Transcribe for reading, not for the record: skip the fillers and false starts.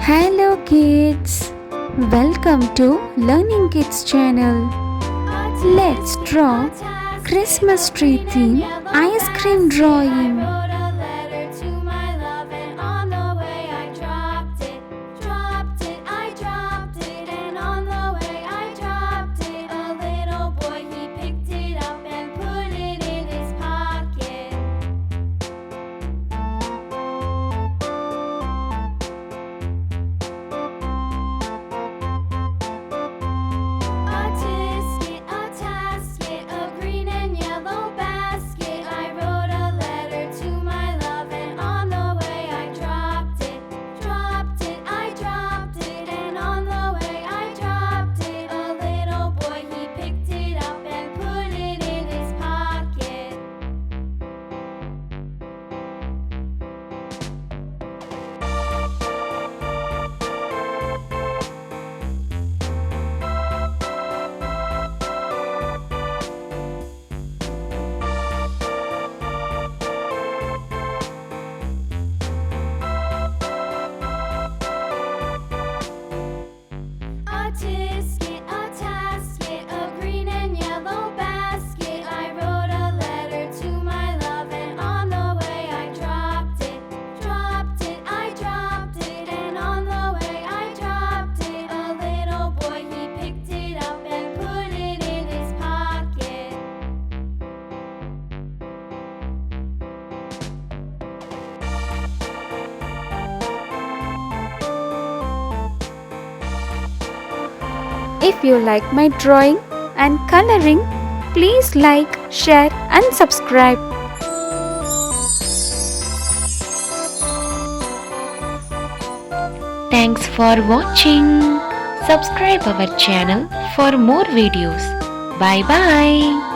Hello kids, welcome to Learning Kids channel. Let's draw Christmas tree theme ice cream drawing. If you like my drawing and coloring, please like, share and subscribe. Thanks for watching. Subscribe our channel for more videos. Bye bye.